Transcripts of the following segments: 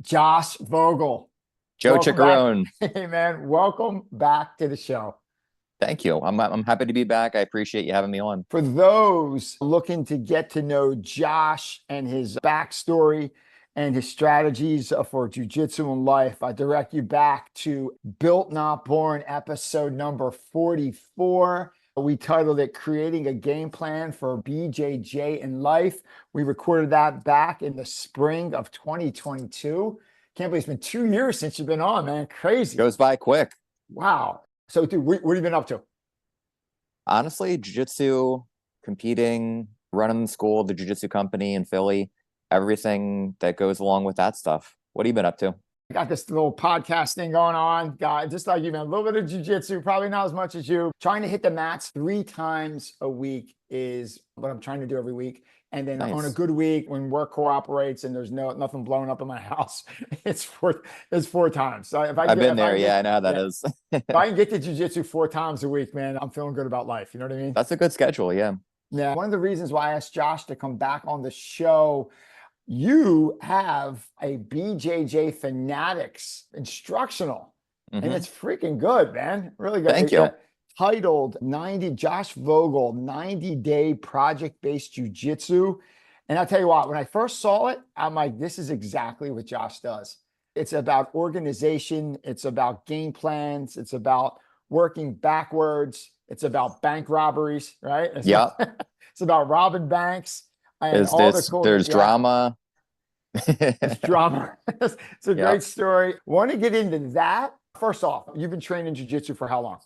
Josh Vogel. Joe Welcome back. Chickarone. Hey man, welcome back to the show. Thank you. I'm happy to be back. I appreciate you having me on. For those looking to get to know Josh and his backstory and his strategies for jiu-jitsu and life, I direct you back to Built Not Born episode number 44. We titled it Creating a Game Plan for BJJ in Life. We recorded that back in the spring of 2022. Can't believe it's been 2 years since you've been on, man. Crazy. Goes by quick. Wow. So, dude, what have you been up to? Honestly, jiu-jitsu, competing, running the school, the Jiu-Jitsu Company in Philly, everything that goes along with that stuff. What have you been up to? I got this little podcast thing going on, guy, just like you, man. A little bit of jiu-jitsu, probably not as much as you. Trying to hit the mats 3 times a week is what I'm trying to do every week. And then on a Nice. good week, when work cooperates and there's nothing blowing up in my house, it's 4 times. So if I I've get been if I there. get Yeah, I know how that yeah, is. if I can get to jiu-jitsu 4 times a week, man, I'm feeling good about life. You know what I mean? That's a good schedule. Yeah. Yeah. One of the reasons why I asked Josh to come back on the show, you have a BJJ Fanatics instructional, and Hmm. it's freaking good, man. Really Thank good. you. Titled 90 Josh Vogel 90-day project-based jiu-jitsu. And I'll tell you what, when I first saw it, I'm like, this is exactly what Josh does. It's about organization, it's about game plans, it's about working backwards, it's about bank robberies, right? It's about, Yeah. it's about robbing banks and Is all the this cool things. there's Yeah, drama? it's drama. It's a Yeah. great story. Want to get into that? First off, you've been training jiu-jitsu for how long?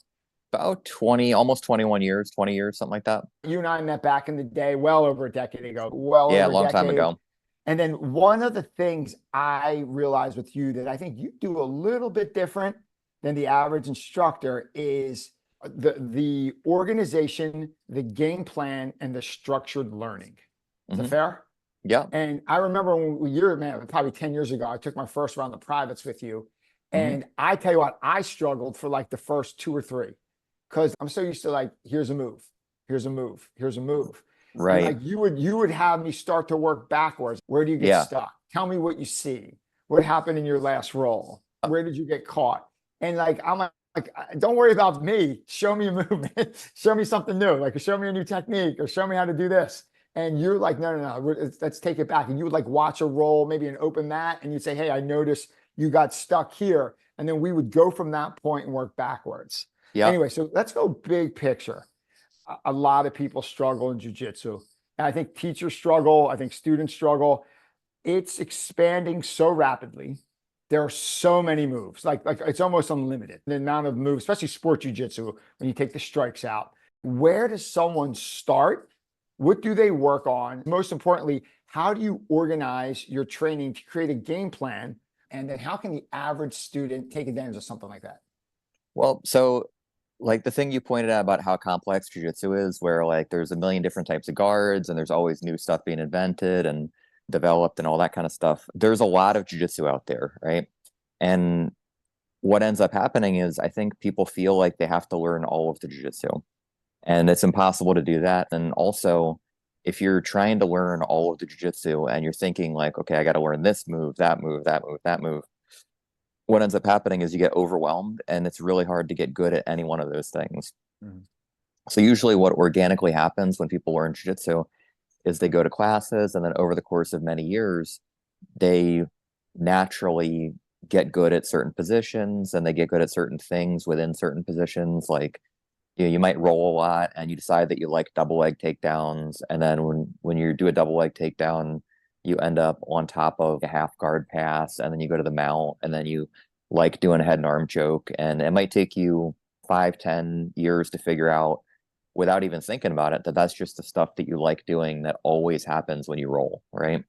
About 20, almost 21 years, 20 years, something like that. You and I met back in the day, well over a decade ago, well Yeah, a over a long time decade. ago. And then one of the things I realized with you that I think you do a little bit different than the average instructor is the organization, the game plan, and the structured learning. Is that Hmm. fair? Yeah. And I remember when you're, man, probably 10 years ago, I took my first round of privates with you. Hmm. And I tell you what, I struggled for like the first two or three because I'm so used to like, here's a move, here's a move, here's a move. And Right. like you would have me start to work backwards. Where do you get Yeah. stuck? Tell me what you see. What happened in your last roll? Where did you get caught? And like I'm like, don't worry about me. Show me a movement. Show me something new. Like show me a new technique or show me how to do this. And you're like, no, no, no, let's take it back. And you would like watch a roll, maybe an open mat, and you'd say, hey, I noticed you got stuck here. And then we would go from that point and work backwards. Yeah. Anyway, so let's go big picture. A lot of people struggle in jujitsu. And I think teachers struggle. I think students struggle. It's expanding so rapidly. There are so many moves, like it's almost unlimited. The amount of moves, especially sport jujitsu, when you take the strikes out. Where does someone start? What do they work on? Most importantly, how do you organize your training to create a game plan? And then how can the average student take advantage of something like that? Well, so like the thing you pointed out about how complex jiu-jitsu is, where like there's a million different types of guards and there's always new stuff being invented and developed and all that kind of stuff. There's a lot of jiu-jitsu out there, right? And what ends up happening is I think people feel like they have to learn all of the jiu-jitsu, and it's impossible to do that. And also, if you're trying to learn all of the jiu-jitsu and you're thinking like, okay, I got to learn this move, that move, that move, that move, what ends up happening is you get overwhelmed and it's really hard to get good at any one of those things. Mhm. So usually what organically happens when people learn jiu-jitsu is they go to classes and then over the course of many years, they naturally get good at certain positions and they get good at certain things within certain positions. Like, you know, you might roll a lot and you decide that you like double leg takedowns. And then when you do a double leg takedown, you end up on top of a half guard pass and then you go to the mount and then you like doing a head and arm choke. And it might take you 5, 10 years to figure out without even thinking about it that that's just the stuff that you like doing that always happens when you roll, right?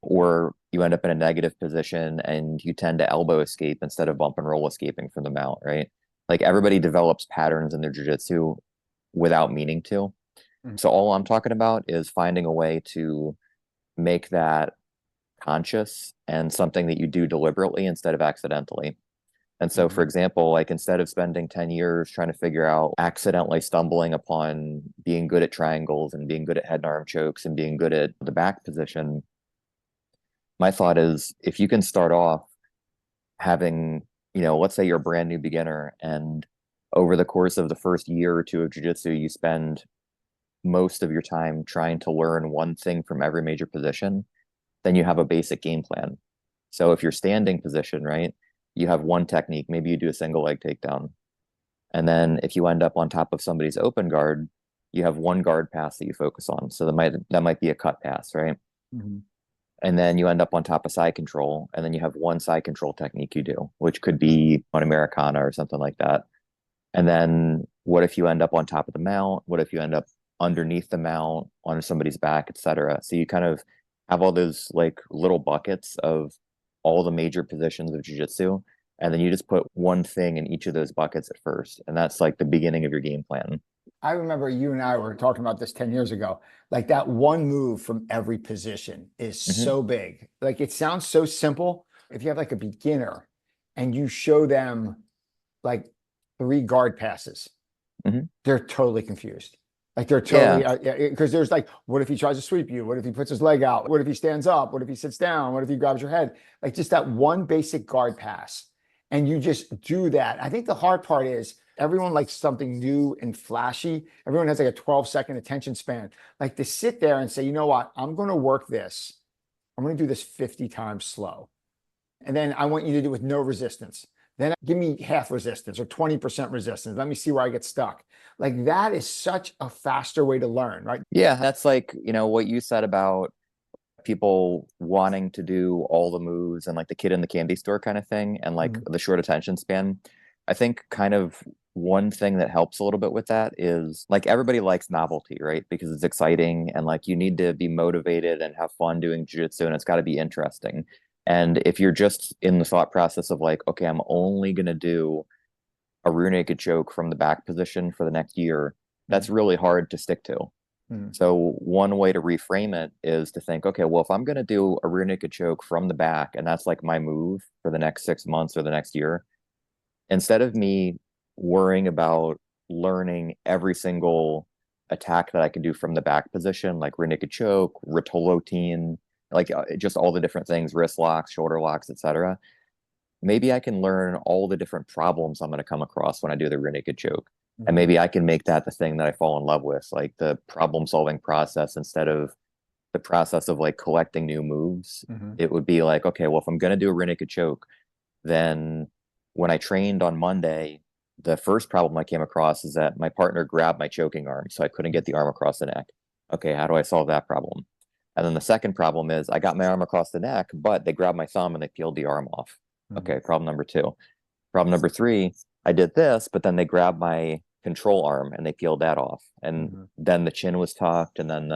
Or you end up in a negative position and you tend to elbow escape instead of bump and roll escaping from the mount, right? Like everybody develops patterns in their jiu-jitsu without meaning to. Mhm. So all I'm talking about is finding a way to make that conscious and something that you do deliberately instead of accidentally. And so, for Mhm. example, like instead of spending 10 years trying to figure out accidentally stumbling upon being good at triangles and being good at head and arm chokes and being good at the back position, my thought is if you can start off having, let's say you're a brand new beginner and over the course of the first year or two of jiu-jitsu, you spend most of your time trying to learn one thing from every major position, then you have a basic game plan. So if you're standing position, right, you have one technique, maybe you do a single leg takedown. And then if you end up on top of somebody's open guard, you have one guard pass that you focus on. So that might be a cut pass, right? Mm-hmm. And then you end up on top of side control, and then you have one side control technique you do, which could be an Americana or something like that. And then what if you end up on top of the mount? What if you end up underneath the mount on somebody's back, etc.? So you kind of have all those like little buckets of all the major positions of jiu-jitsu, and then you just put one thing in each of those buckets at first, and that's like the beginning of your game plan. I remember you and I were talking about this 10 years ago. Like that one move from every position is Hmm. so big. Like it sounds so simple. If you have like a beginner and you show them like 3 guard passes, Hmm. they're totally confused. Like they're Yeah. totally, because there's like, what if he tries to sweep you? What if he puts his leg out? What if he stands up? What if he sits down? What if he grabs your head? Like just that one basic guard pass. And you just do that. I think the hard part is everyone likes something new and flashy. Everyone has like a 12-second attention span. Like to sit there and say, you know what? I'm going to work this. I'm going to do this 50 times slow. And then I want you to do it with no resistance. Then give me half resistance or 20% resistance. Let me see where I get stuck. Like that is such a faster way to learn, right? Yeah, that's like, what you said about people wanting to do all the moves and like the kid in the candy store kind of thing and like Mhm. the short attention span. I think kind of one thing that helps a little bit with that is like everybody likes novelty, right? Because it's exciting and like you need to be motivated and have fun doing jiu-jitsu and it's got to be interesting. And if you're just in the thought process of like, okay, I'm only going to do a rear naked choke from the back position for the next year, that's Mhm. really hard to stick to. Mhm. So one way to reframe it is to think, okay, well, if I'm going to do a rear naked choke from the back, and that's like my move for the next 6 months or the next year, instead of me worrying about learning every single attack that I can do from the back position, like rear naked choke, rotolotine, like just all the different things, wrist locks, shoulder locks, etc. Maybe I can learn all the different problems I'm going to come across when I do the rear naked choke. And Mhm. maybe I can make that the thing that I fall in love with, like the problem solving process instead of the process of like collecting new moves. Mhm. It would be like, okay, well, if I'm going to do a rear naked choke, then when I trained on Monday, the first problem I came across is that my partner grabbed my choking arm, so I couldn't get the arm across the neck. Okay, how do I solve that problem? And then the second problem is I got my arm across the neck, but they grabbed my thumb and they peeled the arm off. Mhm. Okay, problem number two. Problem number three, I did this, but then they grabbed my control arm and they peeled that off. And Mhm. then the chin was tucked, and then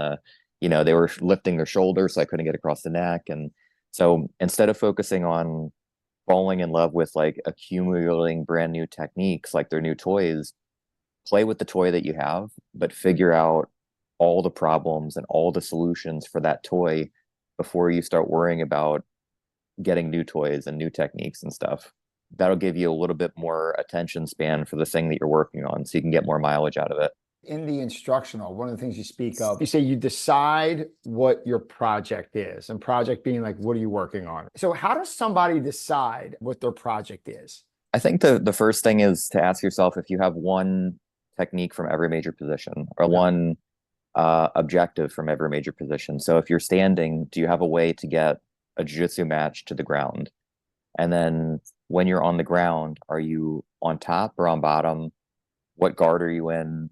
they were lifting their shoulders, so I couldn't get across the neck. And so instead of focusing on falling in love with like accumulating brand new techniques, like their new toys, play with the toy that you have, but figure out all the problems and all the solutions for that toy before you start worrying about getting new toys and new techniques and stuff. That'll give you a little bit more attention span for the thing that you're working on so you can get more mileage out of it. In the instructional, one of the things you speak of, you say you decide what your project is, and project being like, what are you working on? So, how does somebody decide what their project is? I think the first thing is to ask yourself if you have one technique from every major position or Yeah. one objective from every major position. So if you're standing, do you have a way to get a jiu-jitsu match to the ground? And then when you're on the ground, are you on top or on bottom? What guard are you in?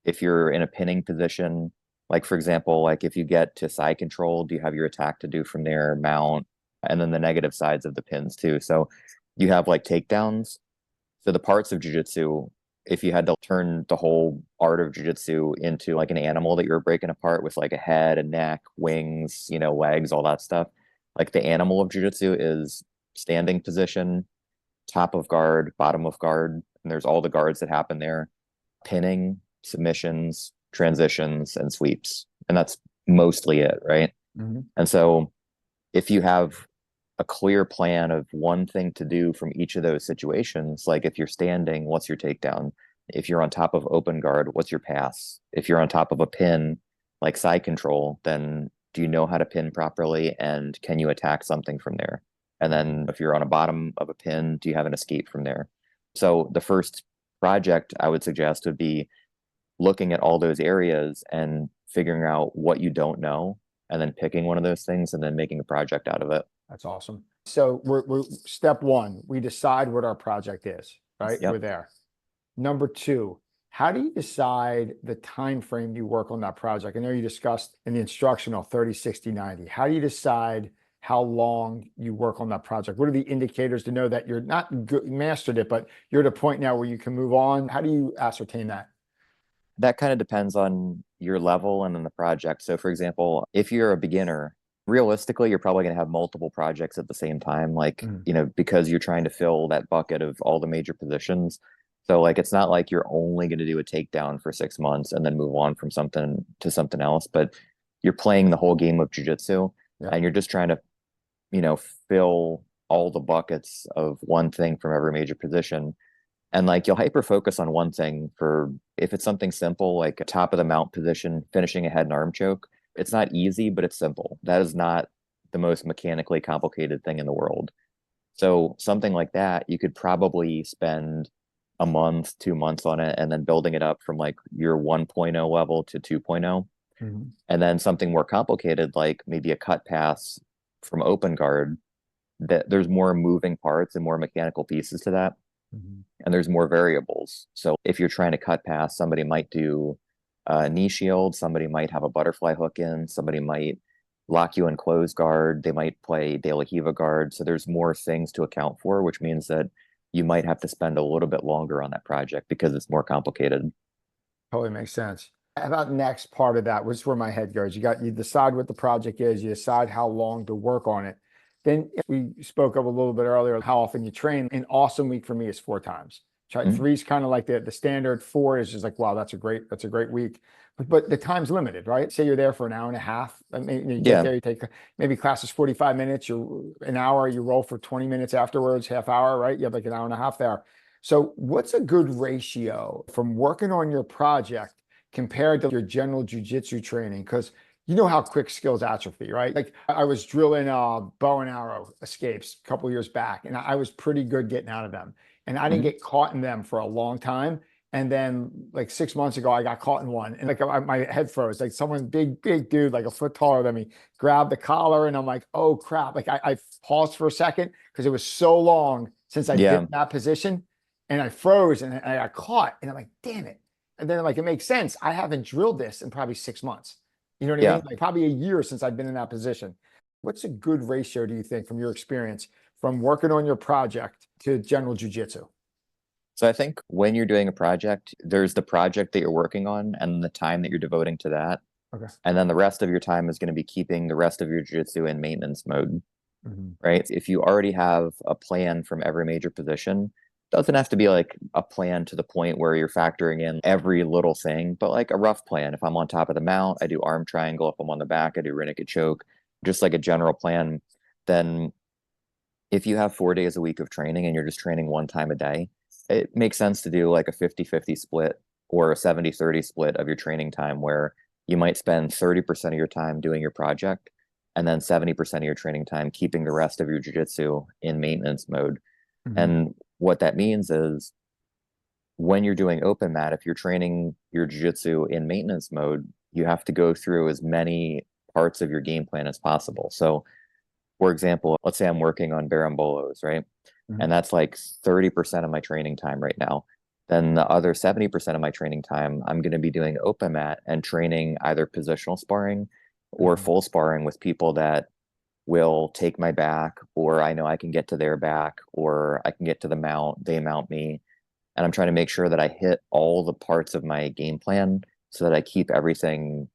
If you're in a pinning position, like for example, like if you get to side control, do you have your attack to do from there, mount, and then the negative sides of the pins too. So you have like takedowns. So the parts of jujitsu, if you had to turn the whole art of jujitsu into like an animal that you were breaking apart with like a head, a neck, wings, legs, all that stuff, like the animal of jujitsu is standing position, top of guard, bottom of guard, and there's all the guards that happen there, pinning, submissions, transitions, and sweeps. And that's mostly it, right? Mhm. And so if you have a clear plan of one thing to do from each of those situations, like if you're standing, what's your takedown? If you're on top of open guard, what's your pass? If you're on top of a pin, like side control, then do you know how to pin properly, and can you attack something from there? And then if you're on a bottom of a pin, do you have an escape from there? So the first project I would suggest would be looking at all those areas and figuring out what you don't know, and then picking one of those things and then making a project out of it. That's awesome. So we're step one, we decide what our project is, right? Yep. We're there. Number two, how do you decide the time frame you work on that project? I know you discussed in the instructional 30, 60, 90. How do you decide how long you work on that project? What are the indicators to know that you're not good, mastered it, but you're at a point now where you can move on? How do you ascertain that? That kind of depends on your level and then the project. So, for example, if you're a beginner, realistically, you're probably going to have multiple projects at the same time, like, Mhm. because you're trying to fill that bucket of all the major positions. So, like, it's not like you're only going to do a takedown for 6 months and then move on from something to something else, but you're playing the whole game of jiu-jitsu, Yeah. and you're just trying to, fill all the buckets of one thing from every major position. And like you'll hyper focus on one thing for, if it's something simple like a top of the mount position, finishing a head and arm choke. It's not easy, but it's simple. That is not the most mechanically complicated thing in the world. So something like that, you could probably spend a month, 2 months on it, and then building it up from like your 1.0 level to 2.0. Mhm. And then something more complicated, like maybe a cut pass from open guard, that there's more moving parts and more mechanical pieces to that, Mhm. and there's more variables. So if you're trying to cut past, somebody might do a knee shield, somebody might have a butterfly hook in, somebody might lock you in close guard, they might play De La Hiva guard. So there's more things to account for, which means that you might have to spend a little bit longer on that project because it's more complicated. Totally makes sense. How about next part of that, which is where my head goes. You decide what the project is, you decide how long to work on it. Then we spoke of a little bit earlier how often you train. An awesome week for me is 4 times. Mhm. Three is kind of like the standard. Four is just like, wow, that's a great week. But the time's limited, right? Say you're there for an hour and a half. I mean, you get Yeah. there, you take maybe class is 45 minutes, you're an hour, you roll for 20 minutes afterwards, half hour, right? You have like an hour and a half there. So what's a good ratio from working on your project compared to your general jujitsu training? Because you know how quick skills atrophy, right? Like I was drilling bow and arrow escapes a couple years back, and I was pretty good getting out of them. And I didn't Mhm. get caught in them for a long time. And then like 6 months ago, I got caught in one, and like my head froze. Like someone big dude, like a foot taller than me, grabbed the collar, and I'm like, oh crap! Like I paused for a second because it was so long since I'd been Yeah. in that position, and I froze, and I got caught, and I'm like, damn it. And then like it makes sense. I haven't drilled this in probably 6 months. You know what I Yeah. mean? Like probably a year since I've been in that position. What's a good ratio, do you think, from your experience, from working on your project to general jujitsu? So I think when you're doing a project, there's the project that you're working on and the time that you're devoting to that. Okay. And then the rest of your time is going to be keeping the rest of your jiu-jitsu in maintenance mode, Mhm. right? If you already have a plan from every major position, doesn't have to be like a plan to the point where you're factoring in every little thing, but like a rough plan. If I'm on top of the mount, I do arm triangle. If I'm on the back, I do rear naked choke, just like a general plan. Then if you have 4 days a week of training and you're just training one time a day, it makes sense to do like a 50-50 split or a 70-30 split of your training time, where you might spend 30% of your time doing your project and then 70% of your training time keeping the rest of your jiu-jitsu in maintenance mode. Mhm. And what that means is when you're doing open mat, if you're training your jiu-jitsu in maintenance mode, you have to go through as many parts of your game plan as possible. So for example, let's say I'm working on barambolos, right? Mhm. And that's like 30% of my training time right now. Then the other 70% of my training time, I'm going to be doing open mat and training either positional sparring or Mhm. full sparring with people that will take my back, or I know I can get to their back, or I can get to the mount, they mount me. And I'm trying to make sure that I hit all the parts of my game plan so that I keep everything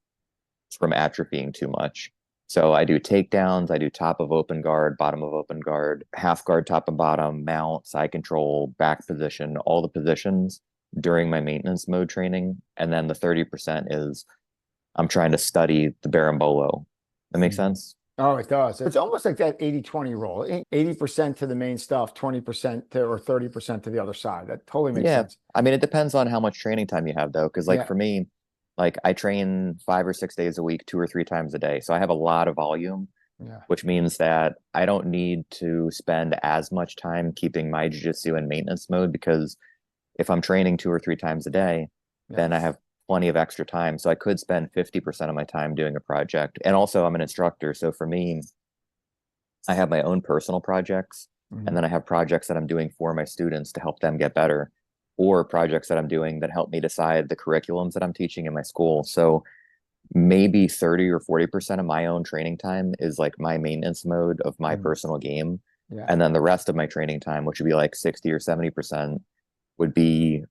from atrophying too much. So I do takedowns, I do top of open guard, bottom of open guard, half guard, top and bottom, mount, side control, back position, all the positions during my maintenance mode training. And then the 30% is I'm trying to study the berimbolo. That makes Mhm. sense? Oh, it does. It's almost like that 80-20 rule. 80% to the main stuff, 20% to or 30% to the other side. That totally makes Yeah. sense. I mean, it depends on how much training time you have, though. Because, like, Yeah. for me, Like I train 5 or 6 days a week, 2 or 3 times a day. So I have a lot of volume, Yeah. which means that I don't need to spend as much time keeping my jiu-jitsu in maintenance mode because if I'm training 2 or 3 times a day, Yeah. then I have plenty of extra time. So I could spend 50% of my time doing a project. And also I'm an instructor. So for me, I have my own personal projects, and Mhm. then I have projects that I'm doing for my students to help them get better, or projects that I'm doing that help me decide the curriculums that I'm teaching in my school. So maybe 30 or 40% of my own training time is like my maintenance mode of my Mhm. personal game. Yeah. And then the rest of my training time, which would be like 60 or 70%, would be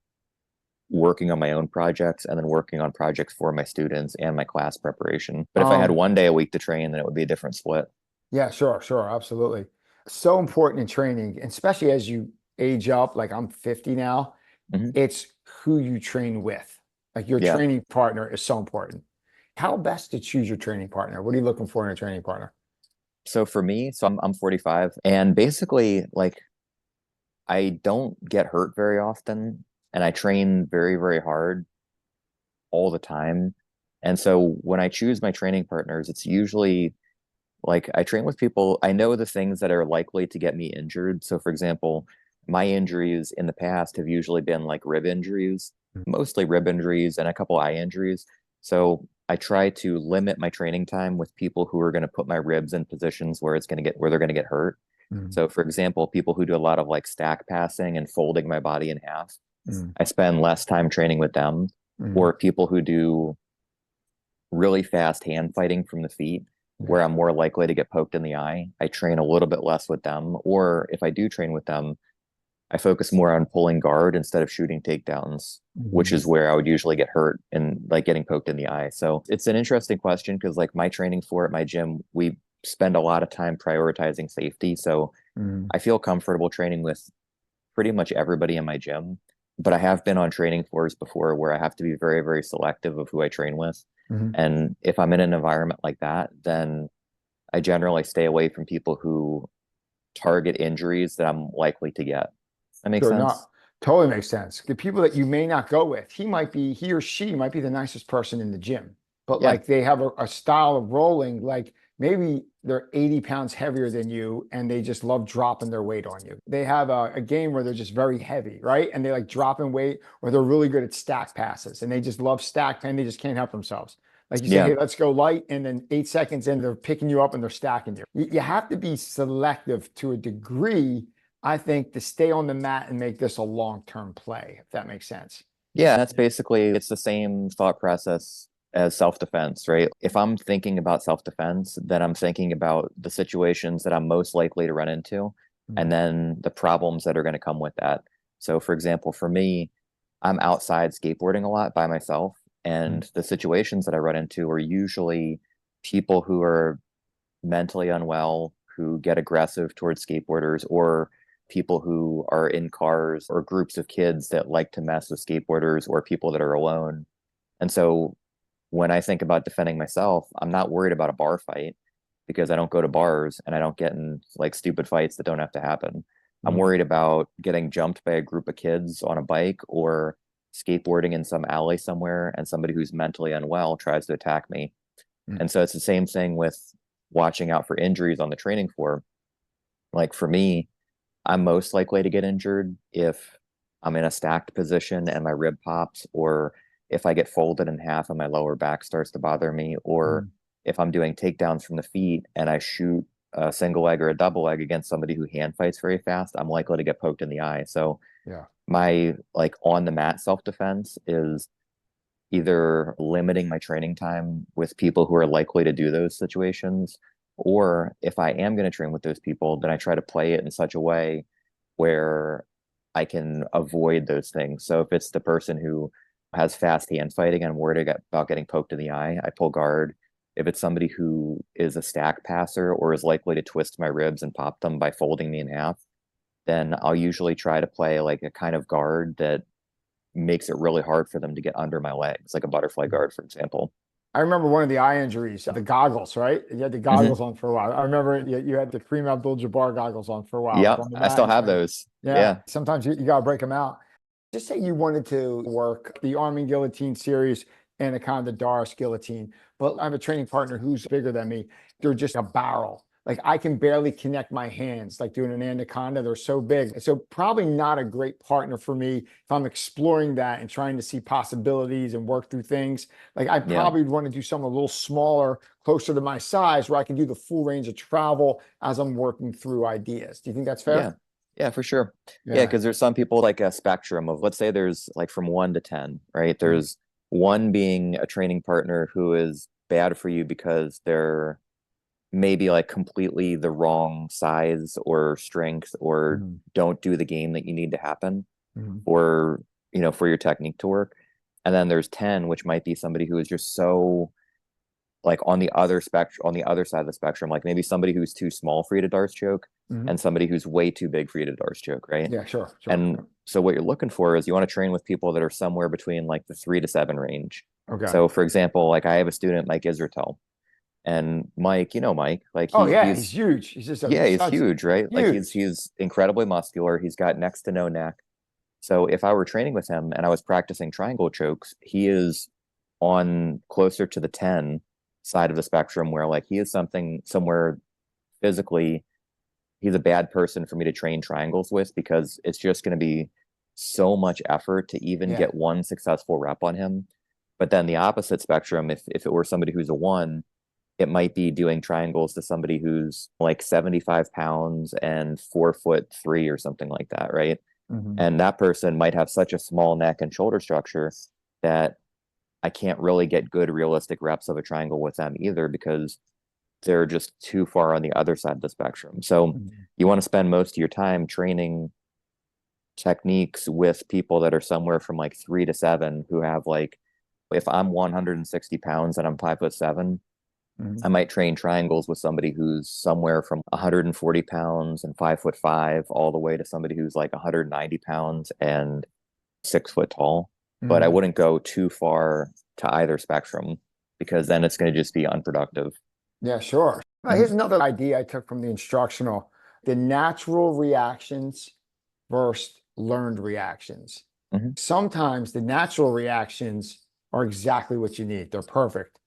working on my own projects and then working on projects for my students and my class preparation. But if I had Um, 1 day a week to train, then it would be a different split. yeah, sure, sure, absolutely. So important in training, and especially as you age up, like I'm 50 now, Mhm. it's who you train with. Like your Yeah. training partner is so important. How best to choose your training partner? What are you looking for in a training partner? So for me, I'm 45, and basically like I don't get hurt very often, and I train very, very hard all the time. And so when I choose my training partners, it's usually like I train with people, I know the things that are likely to get me injured. So for example, my injuries in the past have usually been like rib injuries, mostly rib injuries and a couple eye injuries. So I try to limit my training time with people who are going to put my ribs in positions where they're going to get hurt. Mm, So for example, people who do a lot of like stack passing and folding my body in half, mm, I spend less time training with them. mm, Or people who do really fast hand fighting from the feet, where yeah. I'm more likely to get poked in the eye, I train a little bit less with them. Or if I do train with them, I focus more on pulling guard instead of shooting takedowns, which Mhm. is where I would usually get hurt and like getting poked in the eye. So it's an interesting question because like my training floor at my gym, we spend a lot of time prioritizing safety. So Mhm. I feel comfortable training with pretty much everybody in my gym. But I have been on training floors before where I have to be very, very selective of who I train with. Mhm. And if I'm in an environment like that, then I generally stay away from people who target injuries that I'm likely to get. That makes Sure, no, sense? totally makes sense. The people that you may not go with, he or she might be the nicest person in the gym, but Yeah. like they have a style of rolling, like maybe they're 80 pounds heavier than you and they just love dropping their weight on you. They have a game where they're just very heavy, right? And they like dropping weight, or they're really good at stack passes and they just love stack and they just can't help themselves. Like you say, Yeah. hey, let's go light. And then 8 seconds in, they're picking you up and they're stacking you. You have to be selective to a degree, I think, to stay on the mat and make this a long-term play, if that makes sense. Yeah. That's basically, it's the same thought process as self-defense, right? If I'm thinking about self-defense, then I'm thinking about the situations that I'm most likely to run into and Mm, then the problems that are going to come with that. So, for example, for me, I'm outside skateboarding a lot by myself, mm, and the situations that I run into are usually people who are mentally unwell, who get aggressive towards skateboarders, or people who are in cars, or groups of kids that like to mess with skateboarders, or people that are alone. And so when I think about defending myself, I'm not worried about a bar fight because I don't go to bars and I don't get in like stupid fights that don't have to happen. I'm mm, worried about getting jumped by a group of kids on a bike or skateboarding in some alley somewhere and somebody who's mentally unwell tries to attack me. mm. And so it's the same thing with watching out for injuries on the training floor. Like for me, I'm most likely to get injured if I'm in a stacked position and my rib pops, or if I get folded in half and my lower back starts to bother me, or Mm. if I'm doing takedowns from the feet and I shoot a single leg or a double leg against somebody who hand fights very fast, I'm likely to get poked in the eye. So Yeah. my like on the mat self defense is either limiting my training time with people who are likely to do those situations, or if I am going to train with those people, then I try to play it in such a way where I can avoid those things. So if it's the person who has fast hand fighting and I'm worried about getting poked in the eye, I pull guard. If it's somebody who is a stack passer or is likely to twist my ribs and pop them by folding me in half, then I'll usually try to play like a kind of guard that makes it really hard for them to get under my legs, like a butterfly guard, for example. I remember one of the eye injuries, the goggles, right? You had the Hmm. goggles on for a while. I remember you had the Kareem Abdul-Jabbar goggles on for a while, like Yep, on the I mat still and have training. those. Yeah, Yeah. sometimes you got to break them out. Just say you wanted to work the Arm and Guillotine series. anaconda, Doris, guillotine. But I have a training partner who's bigger than me. They're just a barrel. Like I can barely connect my hands, like doing an anaconda. They're so big. So probably not a great partner for me if I'm exploring that and trying to see possibilities and work through things. Like I Yeah. probably would want to do something a little smaller, closer to my size, where I can do the full range of travel as I'm working through ideas. Do you think that's Yeah. fair? Yeah, for sure. Yeah, Yeah. because there's some people like a spectrum of, let's say there's like from 1 to 10, right? Mhm. There's one being a training partner who is bad for you because they're maybe like completely the wrong size or strength, or Mhm. don't do the game that you need to happen, Mhm. or for your technique to work. And then there's 10, which might be somebody who is just so like on the other spectrum, on the other side of the spectrum, like maybe somebody who's too small for you to Darce choke, Mhm. and somebody who's way too big for you to Darce choke, right? Yeah, sure, sure. And Yep. so what you're looking for is you want to train with people that are somewhere between like the 3 to 7 range. Okay. So for example, like I have a student, Mike Israel, and Mike, Mike, like Oh he yeah, he's he's huge. He's just a yeah, he's stud, huge, right? Like he's huge. he's incredibly muscular. He's got next to no neck. So if I were training with him and I was practicing triangle chokes, he is on closer to the 10 side of the spectrum, where like he is something somewhere physically, he's a bad person for me to train triangles with, because it's just going to be so much effort to even Yeah. get one successful rep on him. But then the opposite spectrum, if it were somebody who's a 1, it might be doing triangles to somebody who's like 75 pounds and 4'3" or something like that, right? Mhm. And that person might have such a small neck and shoulder structure that I can't really get good realistic reps of a triangle with them either, because they're just too far on the other side of the spectrum. So Mhm. you want to spend most of your time training techniques with people that are somewhere from like 3 to 7, who have like, if I'm 160 pounds and I'm 5'7", Mhm. I might train triangles with somebody who's somewhere from 140 pounds and 5'5", all the way to somebody who's like 190 pounds and 6 foot tall. But I Mhm. wouldn't go too far to either spectrum, because then it's going to just be unproductive. Yeah, sure. Mhm. Here's another idea I took from the instructional: the natural reactions versus learned reactions. Mhm. Sometimes the natural reactions are exactly what you need. They're perfect.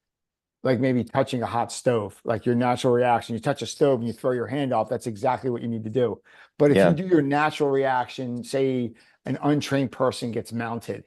Like maybe touching a hot stove, like your natural reaction. You touch a stove and you throw your hand off, that's exactly what you need to do. But if you Yeah. do your natural reaction, say an untrained person gets mounted,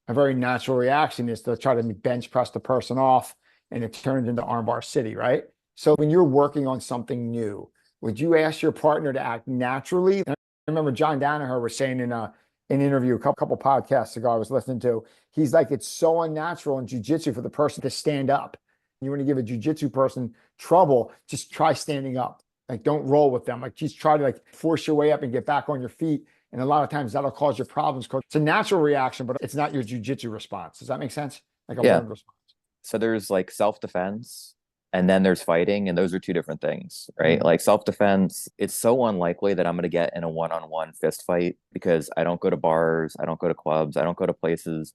a very natural reaction is to try to bench press the person off, and it turns into armbar city, right? So when you're working on something new, would you ask your partner to act naturally? I remember John Danaher was saying in an interview a couple podcasts ago I was listening to, he's like, it's so unnatural in jiu-jitsu for the person to stand up. You want to give a jujitsu person trouble, just try standing up. Like don't roll with them. Like just try to like force your way up and get back on your feet. And a lot of times that'll cause you problems. It's a natural reaction, but it's not your jujitsu response. Does that make sense? Like a Yeah. learned response. So there's like self-defense, and then there's fighting, and those are two different things, right? Mm, Like self-defense, it's so unlikely that I'm going to get in a one-on-one fist fight, because I don't go to bars, I don't go to clubs, I don't go to places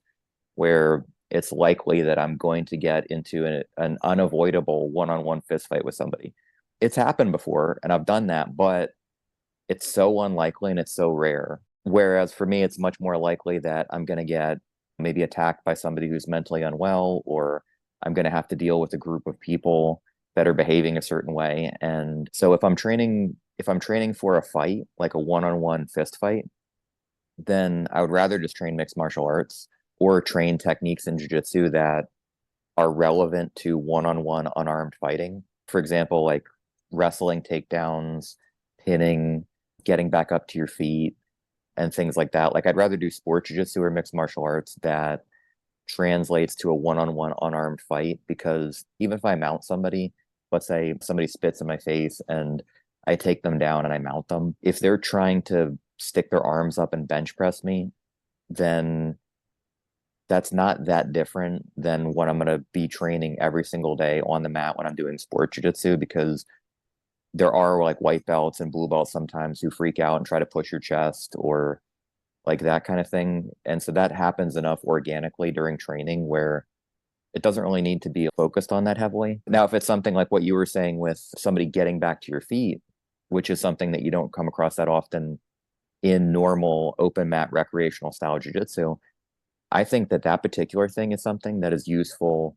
where it's likely that I'm going to get into an unavoidable one-on-one fist fight with somebody. It's happened before and I've done that, but it's so unlikely and it's so rare. Whereas for me, it's much more likely that I'm going to get maybe attacked by somebody who's mentally unwell, or I'm going to have to deal with a group of people that are behaving a certain way. And so if I'm training for a fight, like a one-on-one fist fight, then I would rather just train mixed martial arts, or train techniques in jiu-jitsu that are relevant to one-on-one unarmed fighting. For example, like wrestling takedowns, pinning, getting back up to your feet, and things like that. Like I'd rather do sport jiu-jitsu or mixed martial arts that translates to a one-on-one unarmed fight, because even if I mount somebody, let's say somebody spits in my face and I take them down and I mount them, if they're trying to stick their arms up and bench press me, then that's not that different than what I'm going to be training every single day on the mat when I'm doing sport jiu-jitsu, because there are like white belts and blue belts sometimes who freak out and try to push your chest or like that kind of thing. And so that happens enough organically during training where it doesn't really need to be focused on that heavily. Now, if it's something like what you were saying with somebody getting back to your feet, which is something that you don't come across that often in normal open mat recreational style jiu-jitsu, I think that that particular thing is something that is useful.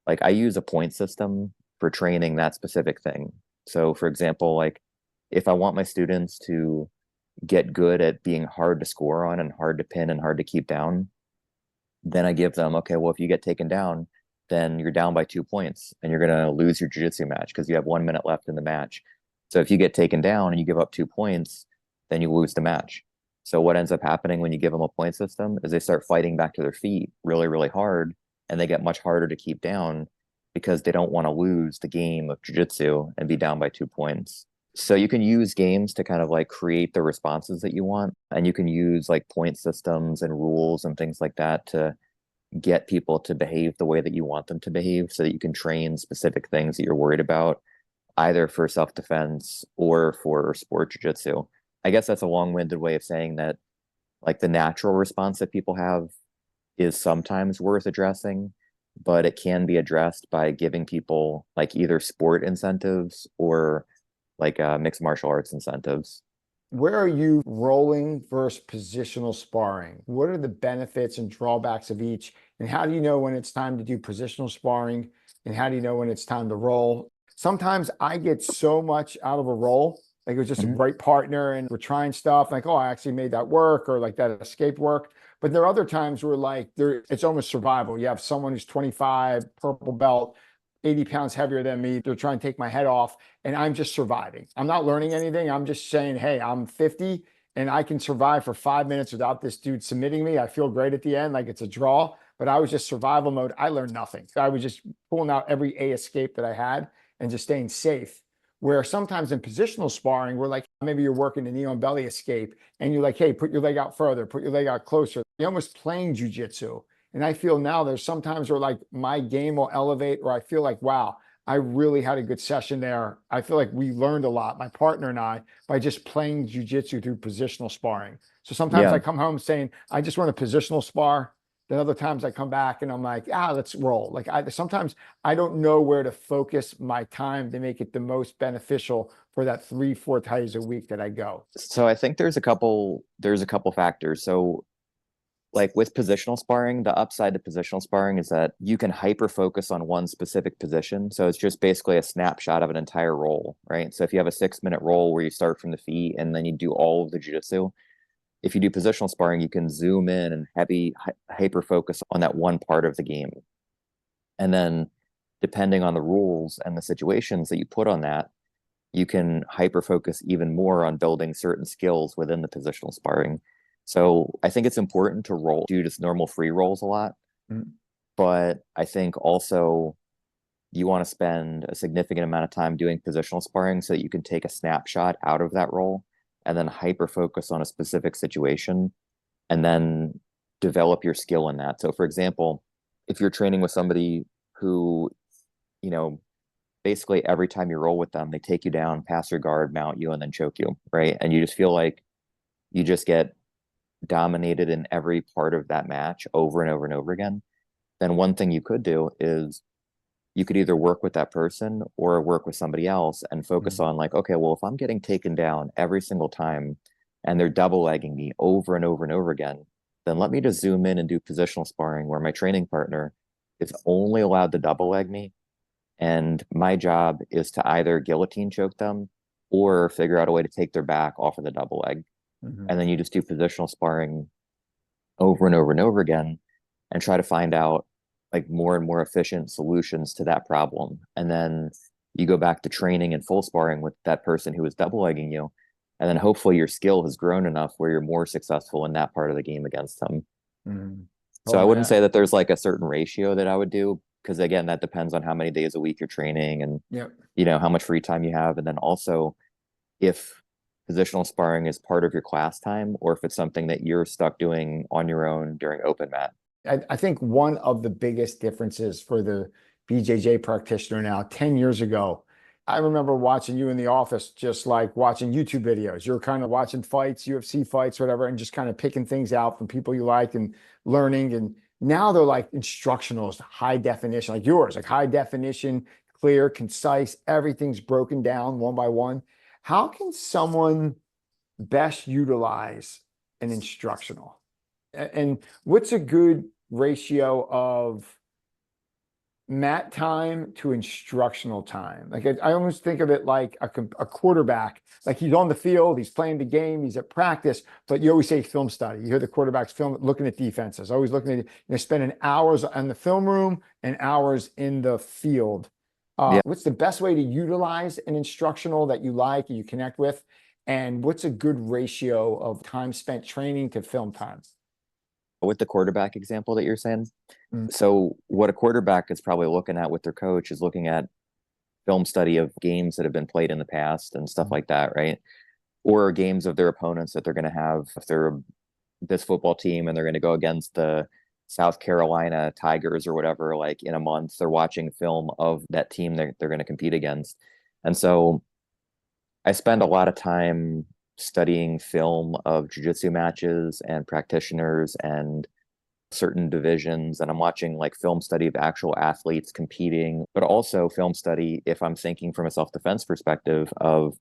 Like I use a point system for training that specific thing. So for example, like if I want my students to get good at being hard to score on and hard to pin and hard to keep down, then I give them, okay, well, if you get taken down, then you're down by 2 points and you're going to lose your jiu-jitsu match because you have 1 minute left in the match. So if you get taken down and you give up 2 points, then you lose the match. So what ends up happening when you give them a point system is they start fighting back to their feet really, really hard, and they get much harder to keep down because they don't want to lose the game of jiu-jitsu and be down by 2 points. So you can use games to kind of like create the responses that you want, and you can use like point systems and rules and things like that to get people to behave the way that you want them to behave so that you can train specific things that you're worried about, either for self-defense or for sport jiu-jitsu. I guess that's a long-winded way of saying that like the natural response that people have is sometimes worth addressing, but it can be addressed by giving people like either sport incentives or like mixed martial arts incentives. Where are you rolling versus positional sparring? What are the benefits and drawbacks of each? And how do you know when it's time to do positional sparring? And how do you know when it's time to roll? Sometimes I get so much out of a roll, like it was just a Mhm. great partner and we're trying stuff like, oh, I actually made that work, or like that escape work. But there are other times where like it's almost survival. You have someone who's 25, purple belt, 80 pounds heavier than me. They're trying to take my head off and I'm just surviving. I'm not learning anything. I'm just saying, hey, I'm 50 and I can survive for 5 minutes without this dude submitting me. I feel great at the end, like it's a draw, but I was just survival mode. I learned nothing. I was just pulling out every A escape that I had and just staying safe. Where sometimes in positional sparring, we're like, maybe you're working the knee on belly escape and you're like, hey, put your leg out further, put your leg out closer. You're almost playing jujitsu. And I feel now there's sometimes where like my game will elevate, or I feel like, wow, I really had a good session there. I feel like we learned a lot, my partner and I, by just playing jujitsu through positional sparring. So sometimes Yeah. I come home saying, I just want a positional spar. Then other times I come back and I'm like, let's roll. Like sometimes I don't know where to focus my time to make it the most beneficial for that 3, 4 times a week that I go. So I think there's a couple factors. So like with positional sparring, the upside to positional sparring is that you can hyper focus on one specific position. So it's just basically a snapshot of an entire roll, right? So if you have a 6 minute roll where you start from the feet and then you do all of the jiu-jitsu, if you do positional sparring, you can zoom in and hyper focus on that one part of the game. And then depending on the rules and the situations that you put on that, you can hyper focus even more on building certain skills within the positional sparring. So I think it's important to do just normal free rolls a lot, Mm. but I think also you want to spend a significant amount of time doing positional sparring so that you can take a snapshot out of that roll and then hyper focus on a specific situation and then develop your skill in that. So for example, if you're training with somebody who, you know, basically every time you roll with them, they take you down, pass your guard, mount you, and then choke you, right? And you just feel like you just get dominated in every part of that match over and over and over again. Then one thing you could do is you could either work with that person or work with somebody else and focus Mm. on like, okay, well, if I'm getting taken down every single time and they're double legging me over and over and over again, then let me just zoom in and do positional sparring where my training partner is only allowed to double leg me, and my job is to either guillotine choke them or figure out a way to take their back off of the double leg. Mhm. And then you just do positional sparring over and over and over again and try to find out like more and more efficient solutions to that problem. And then you go back to training and full sparring with that person who is double legging you. And then hopefully your skill has grown enough where you're more successful in that part of the game against them. Mhm. So I Oh wouldn't man. say that there's like a certain ratio that I would do because again, that depends on how many days a week you're training and Yep. how much free time you have. And then also if positional sparring is part of your class time or if it's something that you're stuck doing on your own during open mat. I think one of the biggest differences for the BJJ practitioner now, 10 years ago, I remember watching you in the office, just like watching YouTube videos. You're kind of watching fights, UFC fights, whatever, and just kind of picking things out from people you like and learning. And now they're like instructionals, high definition, like yours, like high definition, clear, concise, everything's broken down one by one. How can someone best utilize an instructional? And what's a good ratio of mat time to instructional time? Like I almost think of it like a quarterback, like he's on the field, he's playing the game, he's at practice, but you always say film study. You hear the quarterbacks film, looking at defenses, always looking at, spending hours in the film room and hours in the field. Yeah. What's the best way to utilize an instructional that you like and you connect with? And what's a good ratio of time spent training to film time? With the quarterback example that you're saying, Mm. so what a quarterback is probably looking at with their coach is looking at film study of games that have been played in the past and stuff like that, right? Or games of their opponents that they're going to have. If they're this football team and they're going to go against the South Carolina Tigers or whatever, like in a month, they're watching film of that team they're going to compete against. And so I spend a lot of time studying film of jiu-jitsu matches and practitioners and certain divisions, and I'm watching like film study of actual athletes competing, but also film study if I'm thinking from a self-defense perspective of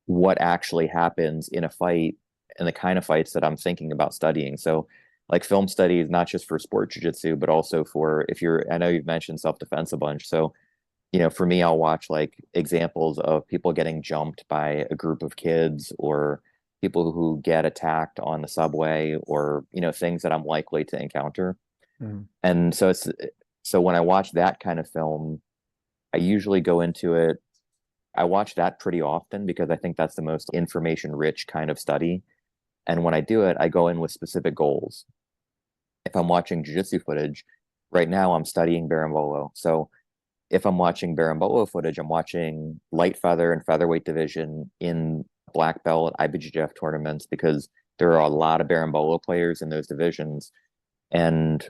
what actually happens in a fight and the kind of fights that I'm thinking about studying. So like film study is not just for sport jiu-jitsu, but also for if you're, I know you've mentioned self-defense a bunch. So, for me, I'll watch like examples of people getting jumped by a group of kids or people who get attacked on the subway or, things that I'm likely to encounter. Mm. And so when I watch that kind of film, I usually go into it. I watch that pretty often because I think that's the most information rich kind of study. And when I do it, I go in with specific goals. If I'm watching jiu-jitsu footage, right now I'm studying berimbolo. So if I'm watching berimbolo footage, I'm watching light feather and featherweight division in black belt IBJJF tournaments because there are a lot of berimbolo players in those divisions. And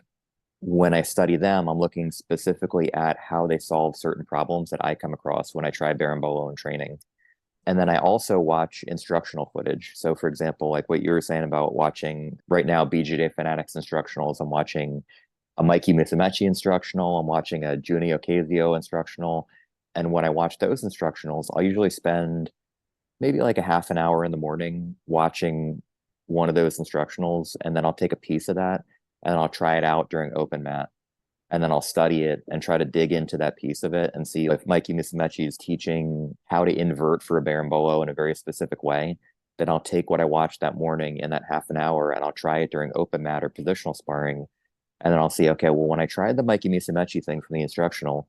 when I study them, I'm looking specifically at how they solve certain problems that I come across when I try berimbolo in training. And then I also watch instructional footage. So for example, like what you were saying about watching right now, BJJ Fanatics instructionals, I'm watching a Mikey Mitsumechi instructional, I'm watching a Junio Casio instructional. And when I watch those instructionals, I'll usually spend maybe like a half an hour in the morning watching one of those instructionals. And then I'll take a piece of that and I'll try it out during open mat. And then I'll study it and try to dig into that piece of it and see if Mikey Mitsumechi is teaching how to invert for a berimbolo in a very specific way. Then I'll take what I watched that morning in that half an hour and I'll try it during open mat or positional sparring. And then I'll see, okay, well, when I tried the Mikey Mitsumechi thing from the instructional,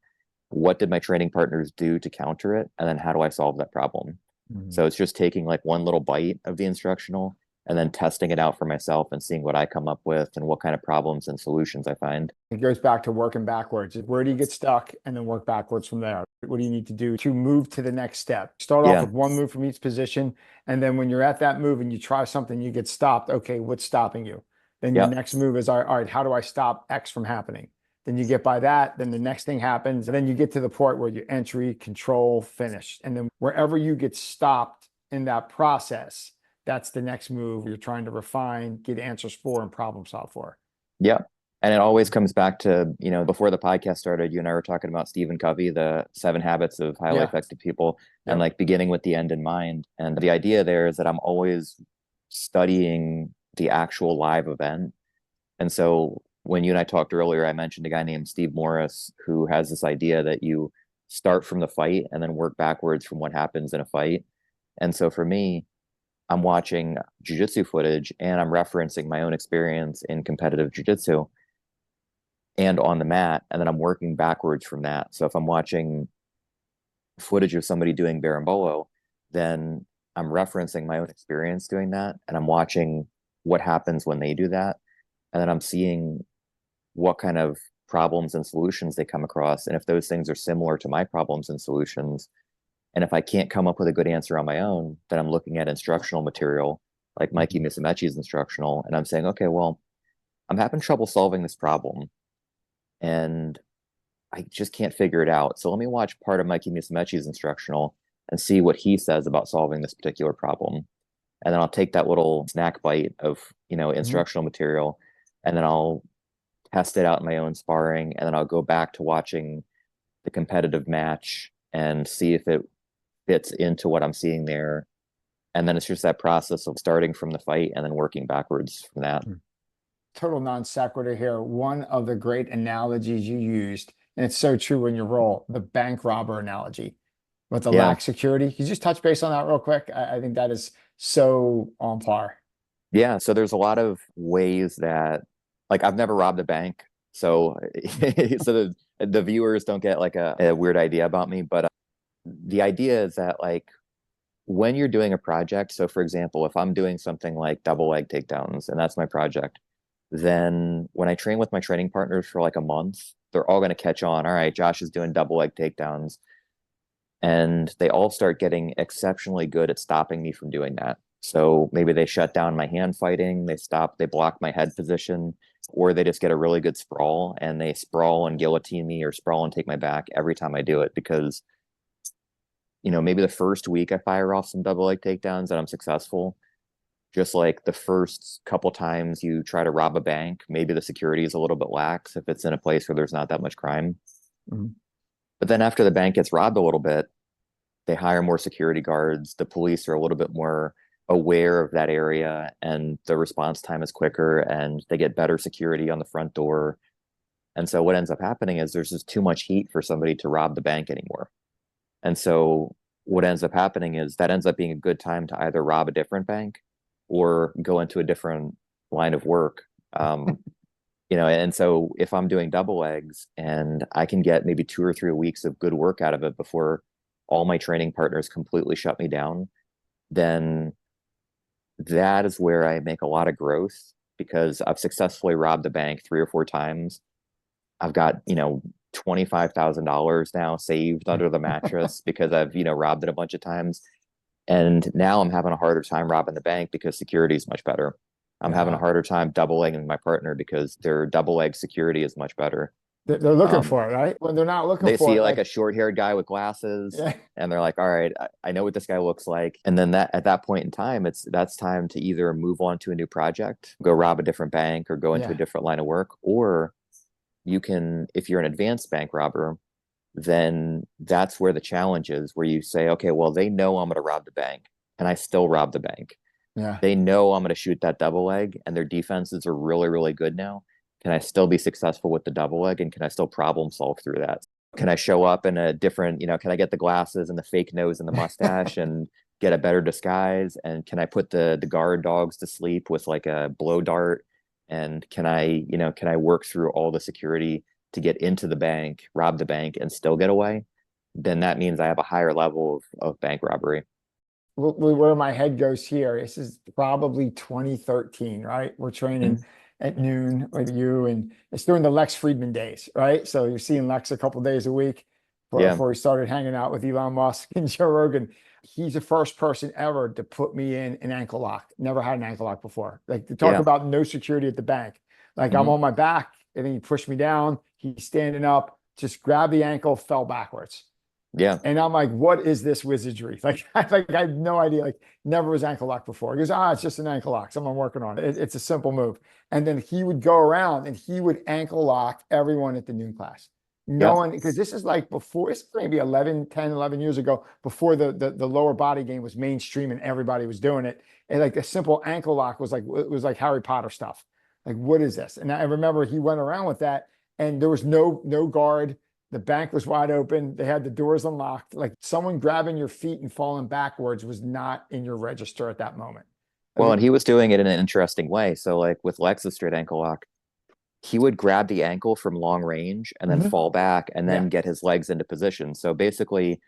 what did my training partners do to counter it? And then how do I solve that problem? Mm. So it's just taking like one little bite of the instructional and then testing it out for myself and seeing what I come up with and what kind of problems and solutions I find. It goes back to working backwards. Where do you get stuck and then work backwards from there? What do you need to do to move to the next step? Start off Yeah. with one move from each position. And then when you're at that move and you try something, you get stopped. Okay, what's stopping you? Then your Yep. next move is, all right, how do I stop X from happening? Then you get by that. Then the next thing happens. And then you get to the point where you entry, control, finish. And then wherever you get stopped in that process, that's the next move you're trying to refine, get answers for, and problem solve for. Yep. And it always comes back to, before the podcast started, you and I were talking about Stephen Covey, the 7 habits of highly Yeah. effective people, Yep. and like beginning with the end in mind. And the idea there is that I'm always studying the actual live event. And so when you and I talked earlier, I mentioned a guy named Steve Morris who has this idea that you start from the fight and then work backwards from what happens in a fight. And so for me, I'm watching jiu-jitsu footage and I'm referencing my own experience in competitive jiu-jitsu and on the mat, and then I'm working backwards from that. So if I'm watching footage of somebody doing berimbolo, then I'm referencing my own experience doing that, and I'm watching what happens when they do that, and then I'm seeing what kind of problems and solutions they come across, and if those things are similar to my problems and solutions. And if I can't come up with a good answer on my own, then I'm looking at instructional material like Mikey Mitsumechi's instructional, and I'm saying, okay, well, I'm having trouble solving this problem and I just can't figure it out. So let me watch part of Mikey Mitsumechi's instructional and see what he says about solving this particular problem. And then I'll take that little snack bite of, instructional material, and then I'll test it out in my own sparring. And then I'll go back to watching the competitive match and see if it fits into what I'm seeing there. And then it's just that process of starting from the fight and then working backwards from that. total non sequitur here. One of the great analogies you used, and it's so true in your role, the bank robber analogy with the Yeah. lax security. Can you just touch base on that real quick? I think that is so on par. Yeah. So there's a lot of ways that, like, I've never robbed a bank. So, so the viewers don't get like a weird idea about me. But the idea is that, like, when you're doing a project, so for example, if I'm doing something like double leg takedowns and that's my project, then when I train with my training partners for like a month, they're all going to catch on. All right, Josh is doing double leg takedowns. And they all start getting exceptionally good at stopping me from doing that. So maybe they shut down my hand fighting, they block my head position, or they just get a really good sprawl and they sprawl and guillotine me or sprawl and take my back every time I do it because maybe the first week I fire off some double leg takedowns and I'm successful. Just like the first couple times you try to rob a bank, maybe the security is a little bit lax if it's in a place where there's not that much crime. Mhm. But then after the bank gets robbed a little bit, they hire more security guards. The police are a little bit more aware of that area and the response time is quicker and they get better security on the front door. And so what ends up happening is there's just too much heat for somebody to rob the bank anymore. And so what ends up happening is that ends up being a good time to either rob a different bank or go into a different line of work. And so if I'm doing double legs and I can get maybe 2 or 3 weeks of good work out of it before all my training partners completely shut me down, then that is where I make a lot of growth because I've successfully robbed the bank 3 or 4 times. I've got, $25,000 now saved under the mattress because I've, robbed it a bunch of times. And now I'm having a harder time robbing the bank because security is much better. I'm having a Yeah. harder time double legging my partner because their double leg security is much better. They're looking Um, for it, right? When they're not looking they for see it, like like, a short-haired guy with glasses yeah, and they're like, all right, I know what this guy looks like. And then that at that point in time, that's time to either move on to a new project, go rob a different bank or go into a yeah, different line of work, or you can, if you're an advanced bank robber, then that's where the challenge is, where you say, okay, well, they know I'm going to rob the bank and I still rob the bank. yeah. They know I'm going to shoot that double leg and their defenses are really, really good now. Can I still be successful with the double leg and can I still problem solve through that? Can I show up in a different, can I get the glasses and the fake nose and the mustache and get a better disguise? And can I put the guard dogs to sleep with like a blow dart? And can I work through all the security to get into the bank, rob the bank, and still get away? Then that means I have a higher level of bank robbery. Where my head goes here, this is probably 2013, right? We're Mhm. training at noon with you, and it's during the Lex Friedman days, right? So you're seeing Lex a couple days a week Yeah, before he started hanging out with Elon Musk and Joe Rogan. He's the first person ever to put me in an ankle lock. Never had an ankle lock before. Like to talk yeah, about no security at the bank. Like I'm hmm on my back, and then he pushed me down. He's standing up, just grabbed the ankle, fell backwards. yeah, And I'm like, what is this wizardry? I have no idea. Like, never was ankle lock before. He goes, it's just an ankle lock. Someone working on it. It's a simple move. And then he would go around and he would ankle lock everyone at the noon class. No yeah. one, because this is like before, it's maybe 11, 10, 11 years ago, before the lower body game was mainstream and everybody was doing it. And like a simple ankle lock was like, it was like Harry Potter stuff. Like, what is this? And I remember he went around with that and there was no guard. The bank was wide open. They had the doors unlocked. Like someone grabbing your feet and falling backwards was not in your register at that moment. I Well, and mean, he was doing it in an interesting way. So, like with Lex's straight ankle lock, he would grab the ankle from long range and then mhm. fall back and Yeah, then get his legs into position. So basically,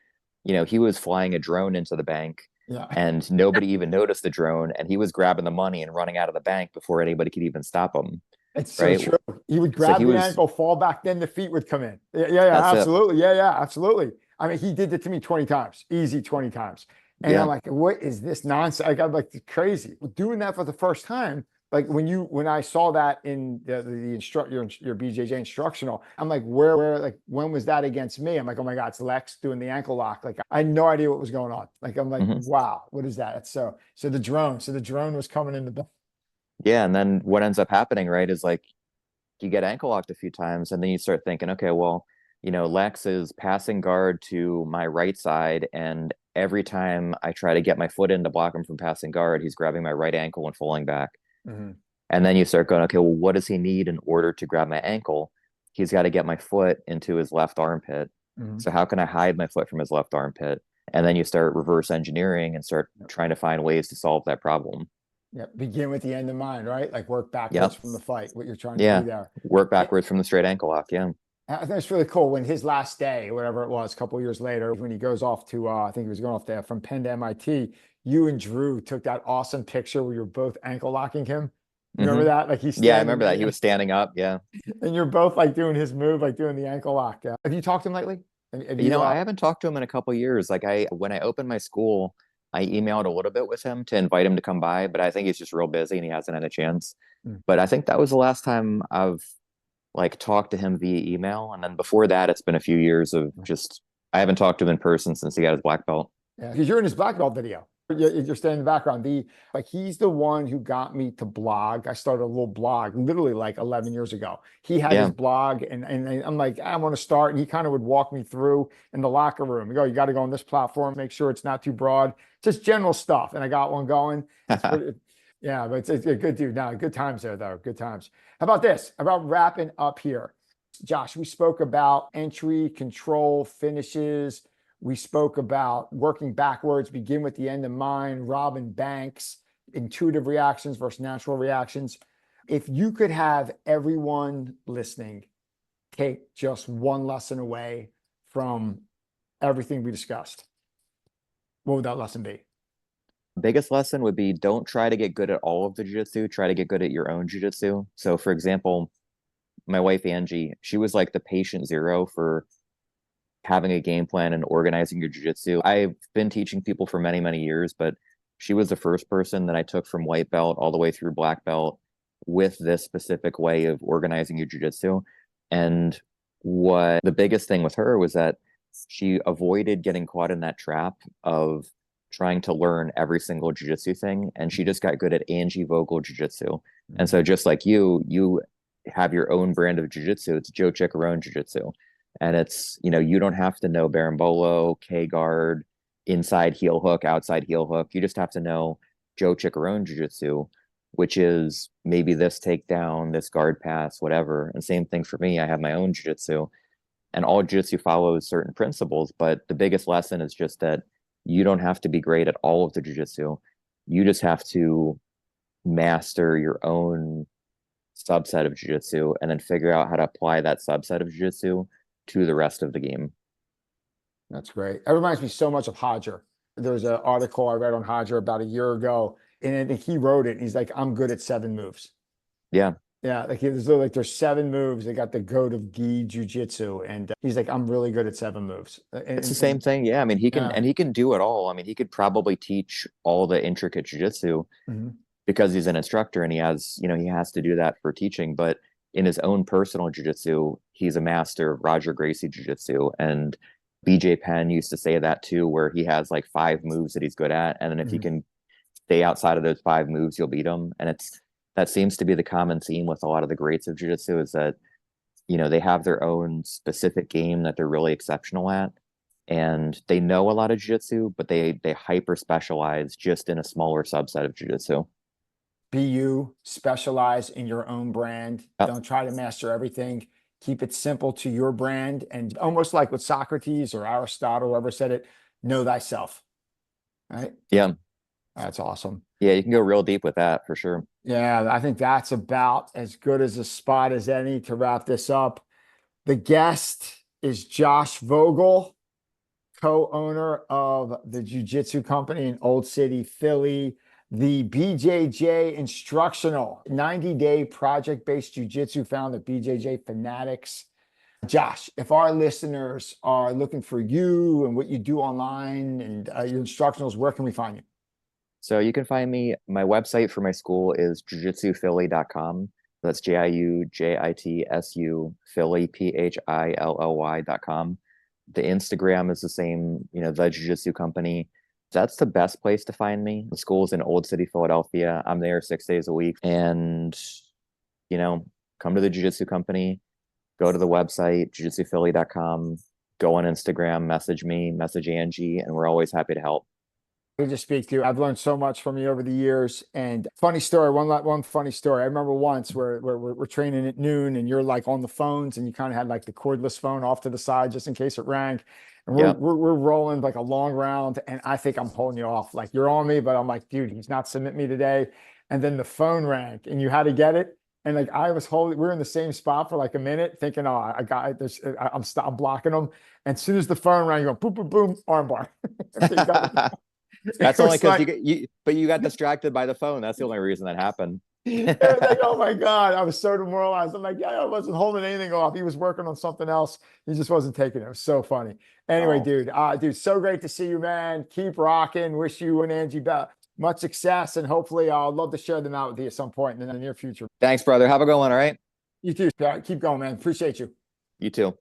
he was flying a drone into the bank yeah. and nobody even noticed the drone and he was grabbing the money and running out of the bank before anybody could even stop him, It's so right? true. He would So he grab the was ankle, fall back, then the feet would come in. Yeah, that's it. absolutely. Yeah, absolutely. I mean, he did it to me 20 times, easy 20 times. And I'm Yeah. like, what is this nonsense? Like, I'm like crazy. Doing that for the first time, like when I saw that in your BJJ instructional, I'm like, like when was that against me? I'm like, oh my God, it's Lex doing the ankle lock. Like I had no idea what was going on. Like I'm like, hmm wow, what is that? It's so the drone. So the drone was coming in the Yeah. And then what ends up happening, right, is like you get ankle locked a few times and then you start thinking, okay, well, Lex is passing guard to my right side. And every time I try to get my foot in to block him from passing guard, he's grabbing my right ankle and falling back. Mhm. And then you start going, okay, well, what does he need in order to grab my ankle? He's got to get my foot into his left armpit. Mhm. So how can I hide my foot from his left armpit? And then you start reverse engineering and start trying to find ways to solve that problem. Yeah. Begin with the end in mind, right? Like work backwards Yep. from the fight, what you're trying to do Yeah. there. Work backwards from the straight ankle lock. Yeah. I think it's really cool when his last day, whatever it was, a couple of years later, when he goes off to, I think he was going off there from Penn to MIT, you and Drew took that awesome picture where you're both ankle locking him. Remember Hmm. that? Like he's Yeah, I standing remember that. He there was standing up. Yeah. and you're both like doing his move, like doing the ankle lock. Have you talked to him lately? Have You you, know, I haven't talked to him in a couple years. Like when I opened my school, I emailed a little bit with him to invite him to come by, but I think he's just real busy and he hasn't had a chance. Mm. But I think that was the last time I've like talked to him via email. And then before that, it's been a few years of just I haven't talked to him in person since he got his black belt. Yeah, because you're in his black belt video. You're staying in the background. Like he's the one who got me to blog. I started a little blog literally like 11 years ago. He had his Yeah. blog, and I'm like, I want to start. And he kind of would walk me through in the locker room. You got to go on this platform, make sure it's not too broad, just general stuff. And I got one going. It's pretty, yeah, but it's a good dude. Now, good times there, though. Good times. How about this? How about wrapping up here? Josh, we spoke about entry, control, finishes. We spoke about working backwards, begin with the end in mind, Robin Banks, intuitive reactions versus natural reactions. If you could have everyone listening take just one lesson away from everything we discussed, what would that lesson be? Biggest lesson would be don't try to get good at all of the jiu-jitsu, try to get good at your own jiu-jitsu. So for example, my wife Angie, she was like the patient zero for having a game plan and organizing your jiu-jitsu. I've been teaching people for many, many years, but she was the first person that I took from white belt all the way through black belt with this specific way of organizing your jiu-jitsu. And what the biggest thing with her was that she avoided getting caught in that trap of trying to learn every single jiu-jitsu thing. And she just got good at Angie Vogel jiu-jitsu. And so just like you have your own brand of jiu-jitsu. It's Joe Chickarone jiu-jitsu. And it's, you don't have to know berimbolo, K-guard, inside heel hook, outside heel hook. You just have to know Joe Chickarone jiu-jitsu, which is maybe this takedown, this guard pass, whatever. And same thing for me. I have my own jiu-jitsu, and all jiu-jitsu follows certain principles. But the biggest lesson is just that you don't have to be great at all of the jiu-jitsu. You just have to master your own subset of jiu-jitsu and then figure out how to apply that subset of jiu-jitsu to the rest of the game. That's great. That reminds me so much of Hodger. There was an article I read on Hodger about a year ago, and I think he wrote it. And he's like, I'm good at 7 moves. Yeah. Yeah, there's 7 moves. They got the goat of gi jiu-jitsu, and he's like, I'm really good at 7 moves. It's the same thing. Yeah. I mean, Yeah. he can do it all. I mean, he could probably teach all the intricate jiu-jitsu Mhm. because he's an instructor and he has, he has to do that for teaching. But in his own personal jiu-jitsu, he's a master of Roger Gracie jiu-jitsu. And BJ Penn used to say that too, where he has like 5 moves that he's good at. And then if he Mhm. can stay outside of those 5 moves, you'll beat him. And that seems to be the common theme with a lot of the greats of jiu-jitsu is that, they have their own specific game that they're really exceptional at. And they know a lot of jiu-jitsu, but they hyper specialize just in a smaller subset of jiu-jitsu. Be you, specialize in your own brand. Yep. Don't try to master everything. Keep it simple to your brand. And almost like what Socrates or Aristotle, whoever said it, know thyself. Right? Yeah. That's awesome. Yeah, you can go real deep with that for sure. Yeah, I think that's about as good as a spot as any to wrap this up. The guest is Josh Vogel, co-owner of the Jiu-Jitsu Company in Old City, Philly, the BJJ Instructional 90-day project-based jiu-jitsu found at BJJ Fanatics. Josh, if our listeners are looking for you and what you do online and your instructionals, where can we find you? So you can find me. My website for my school is jujitsuphilly.com. That's JIUJITSU Philly PHILLY.com. The Instagram is the same, the Jiu-Jitsu Company. That's the best place to find me. The school's in Old City, Philadelphia. I'm there 6 days a week. And, come to the Jiu-Jitsu Company, go to the website, jujitsuphilly.com, go on Instagram, message me, message Angie, and we're always happy to help. Good to speak to you. I've learned so much from you over the years. And funny story, one funny story. I remember once where we're training at noon and you're like on the phones and you kind of had like the cordless phone off to the side just in case it rang. And Yep. we're rolling like a long round and I think I'm holding you off. Like you're on me, but I'm like, dude, he's not submitting me today. And then the phone rang and you had to get it. And like I was holding, we were in the same spot for like a minute, thinking, "Oh, I got it. There's, I'm blocking him." And as soon as the phone rang, you go boom, boom, boom, armbar. So you got it. It That's only was because like, but you got distracted by the phone. That's the only reason that happened. it was like, oh my God, I was so demoralized. I'm like, yeah, I wasn't holding anything off. He was working on something else. He just wasn't taking it. It was so funny. Anyway, Oh, dude, so great to see you, man. Keep rocking. Wish you and Angie much success, and hopefully, I'll love to share them out with you at some point in the near future. thanks, brother. Have a good one. All right. You too. Keep going, man. Appreciate you. You too.